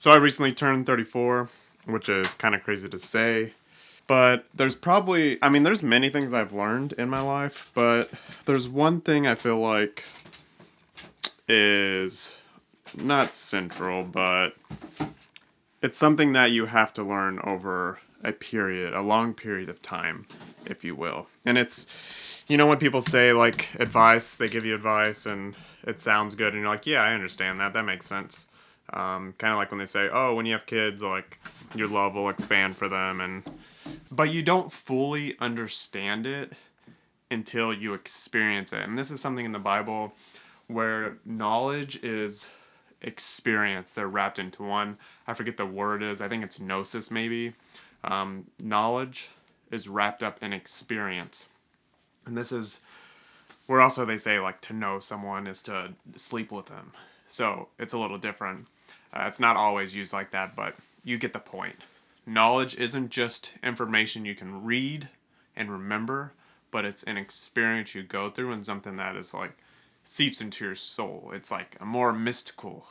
So I recently turned 34, which is kind of crazy to say. But there's probably, I mean, there's many things I've learned in my life, but there's one thing I feel like is not central, but it's something that you have to learn over a long period of time, if you will. And it's, when people say like advice, they give you advice and it sounds good, and you're like, yeah, I understand that. That makes sense. Kind of like when they say, oh, when you have kids, like your love will expand for them, but you don't fully understand it until you experience it. And this is something in the Bible where knowledge is experience. They're wrapped into one. I forget the word is. I think it's gnosis maybe. Knowledge is wrapped up in experience. And this is where also they say like to know someone is to sleep with them. So it's a little different. It's not always used like that, but you get the point. Knowledge isn't just information you can read and remember, but it's an experience you go through and something that is like seeps into your soul. It's like a more mystical.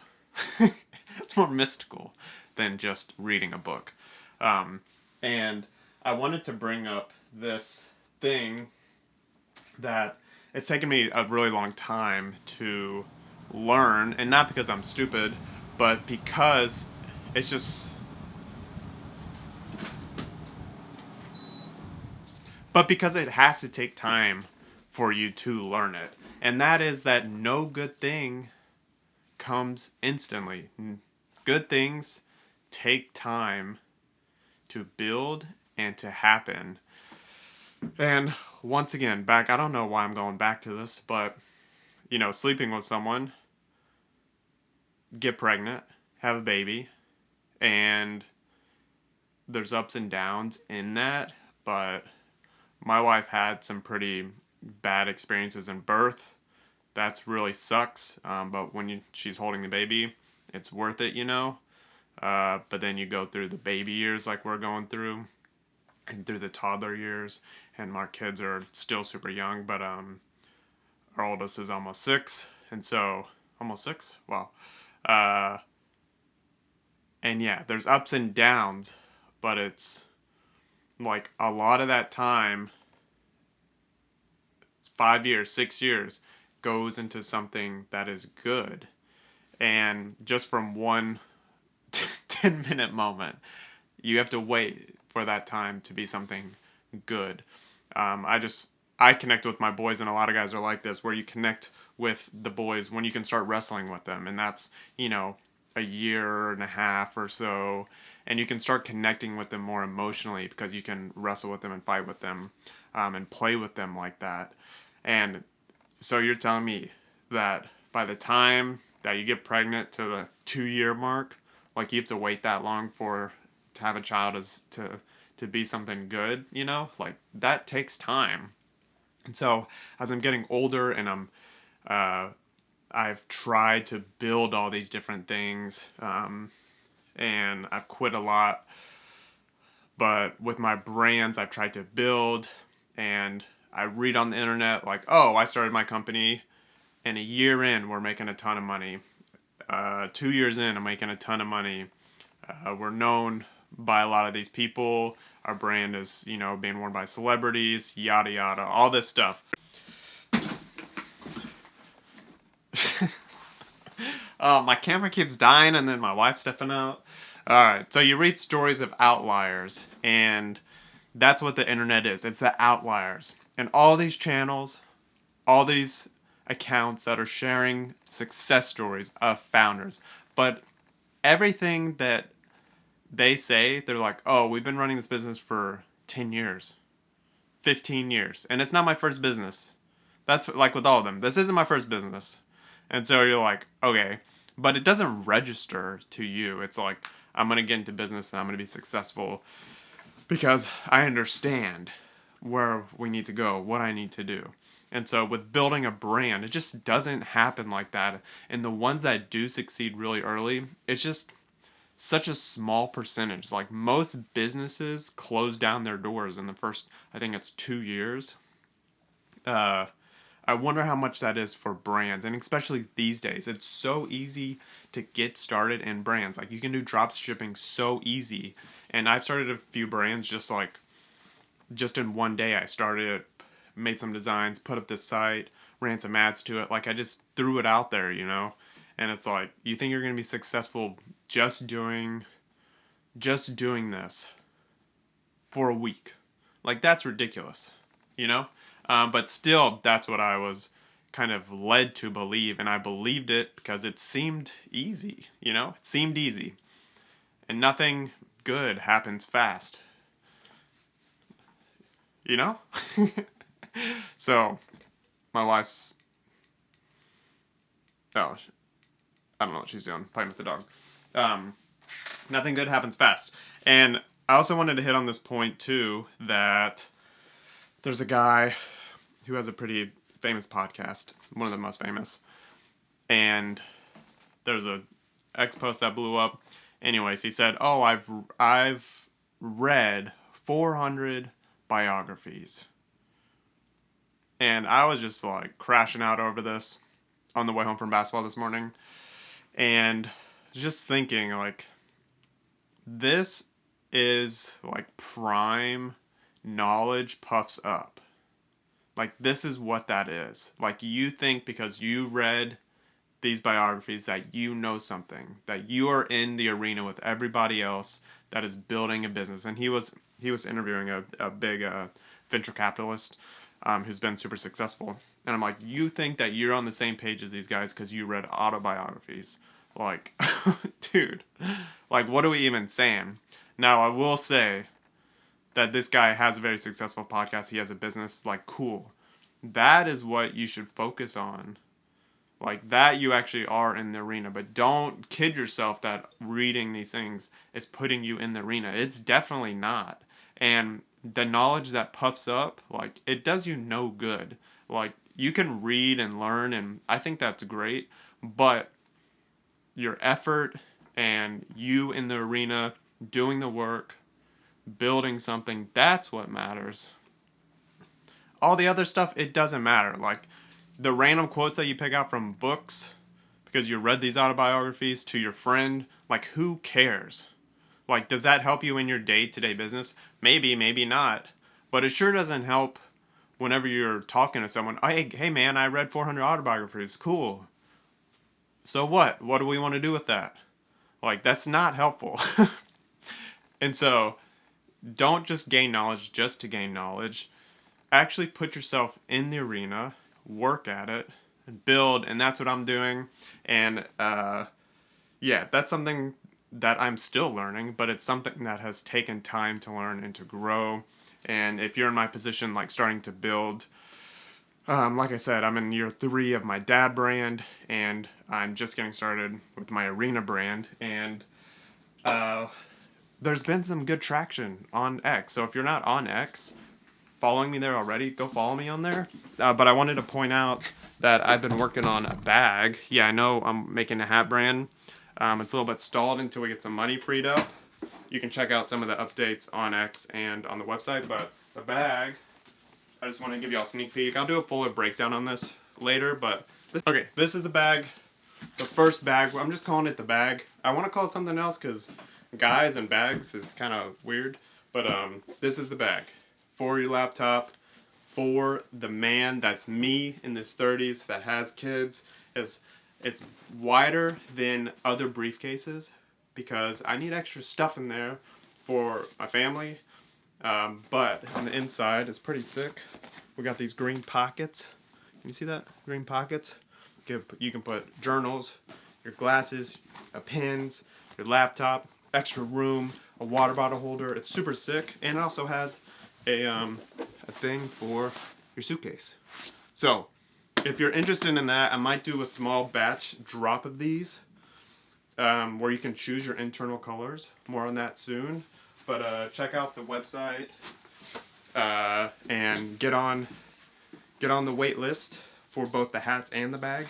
It's more mystical than just reading a book. And I wanted to bring up this thing that it's taken me a really long time to learn, and not because I'm stupid, but because it's just but because it has to take time for you to learn it. And that is that no good thing comes instantly. Good things take time to build and to happen. And once again, I don't know why I'm going back to this, but, sleeping with someone, get pregnant, have a baby, and there's ups and downs in that, but my wife had some pretty bad experiences in birth. That's really sucks, but when she's holding the baby, it's worth it, But then you go through the baby years like we're going through, and through the toddler years, and our kids are still super young, but our oldest is almost 6, and so almost 6. Wow. And yeah, there's ups and downs, but it's like a lot of that time, 5 years, 6 years, goes into something that is good, and just from one 10-minute moment, you have to wait for that time to be something good. I connect with my boys, and a lot of guys are like this, where you connect with the boys when you can start wrestling with them, and that's a year and a half or so, and you can start connecting with them more emotionally because you can wrestle with them and fight with them, and play with them like that. And so you're telling me that by the time that you get pregnant to the 2-year mark, like you have to wait that long to have a child to be something good, like that takes time. And so as I'm getting older and I've tried to build all these different things, and I've quit a lot, but with my brands I've tried to build, and I read on the internet like, oh, I started my company and a year in we're making a ton of money. 2 years in I'm making a ton of money. We're known by a lot of these people. Our brand is, being worn by celebrities, yada yada, all this stuff. My camera keeps dying and then my wife's stepping out. Alright, so you read stories of outliers, and that's what the internet is. It's the outliers. And all these channels, all these accounts that are sharing success stories of founders. But everything that they say, they're like, oh, we've been running this business for 10 years, 15 years, and it's not my first business. That's like with all of them. This isn't my first business. And so you're like, okay, but it doesn't register to you. It's like, I'm going to get into business and I'm going to be successful because I understand where we need to go, what I need to do. And so with building a brand, it just doesn't happen like that. And the ones that do succeed really early, it's just such a small percentage. Like most businesses close down their doors in the first, I think it's 2 years. I wonder how much that is for brands, and especially these days. It's so easy to get started in brands. Like, you can do drop shipping so easy. And I've started a few brands just in one day. I started, made some designs, put up this site, ran some ads to it. Like, I just threw it out there, you know? And it's like, you think you're going to be successful just doing this for a week. Like, that's ridiculous, you know? But still, that's what I was kind of led to believe, and I believed it because it seemed easy, you know? It seemed easy. And nothing good happens fast. You know? So, my wife's... Oh, I don't know what she's doing. Playing with the dog. Nothing good happens fast. And I also wanted to hit on this point, too, that there's a guy who has a pretty famous podcast, one of the most famous, and there's a X post that blew up. Anyways, he said, "Oh, I've read 400 biographies," and I was just like crashing out over this on the way home from basketball this morning, and just thinking like, this is like prime knowledge puffs up. Like, this is what that is. Like, you think because you read these biographies that you know something, that you are in the arena with everybody else that is building a business. And he was interviewing a big venture capitalist who's been super successful. And I'm like, you think that you're on the same page as these guys because you read autobiographies? Like, dude, like, what are we even saying? Now, I will say that this guy has a very successful podcast. He has a business. Like, cool. That is what you should focus on. Like, that you actually are in the arena. But don't kid yourself that reading these things is putting you in the arena. It's definitely not. And the knowledge that puffs up, like, it does you no good. Like, you can read and learn, and I think that's great. But your effort and you in the arena doing the work, building something, that's what matters. All the other stuff, it doesn't matter. Like, the random quotes that you pick out from books because you read these autobiographies to your friend, like, who cares? Like, does that help you in your day-to-day business? Maybe, maybe not. But it sure doesn't help whenever you're talking to someone. Hey man, I read 400 autobiographies. Cool. So what? What do we want to do with that? Like, that's not helpful. And so, don't just gain knowledge just to gain knowledge. Actually put yourself in the arena, work at it, and build, and that's what I'm doing. And yeah, that's something that I'm still learning, but it's something that has taken time to learn and to grow. And if you're in my position, like starting to build, like I said, I'm in year 3 of my dad brand, and I'm just getting started with my arena brand, and there's been some good traction on X. So if you're not on X, following me there already, go follow me on there. But I wanted to point out that I've been working on a bag. Yeah, I know I'm making a hat brand. It's a little bit stalled until we get some money freed up. You can check out some of the updates on X and on the website. But the bag, I just want to give you all a sneak peek. I'll do a fuller breakdown on this later. But this is the bag. The first bag. I'm just calling it the bag. I want to call it something else because guys and bags is kind of weird. But this is the bag. For your laptop, for the man that's me in his 30s that has kids. It's wider than other briefcases because I need extra stuff in there for my family. But on the inside, it's pretty sick. We got these green pockets. Can you see that? Green pockets. You can put journals, your glasses, pens, your laptop, extra room, a water bottle holder. It's super sick, and it also has a thing for your suitcase. So if you're interested in that, I might do a small batch drop of these where you can choose your internal colors. More on that soon. But check out the website and get on the wait list for both the hats and the bag.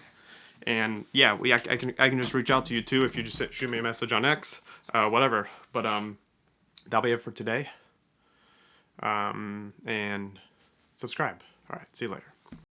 And yeah, I can just reach out to you too if you just shoot me a message on X, whatever. But that'll be it for today. And subscribe. All right, see you later.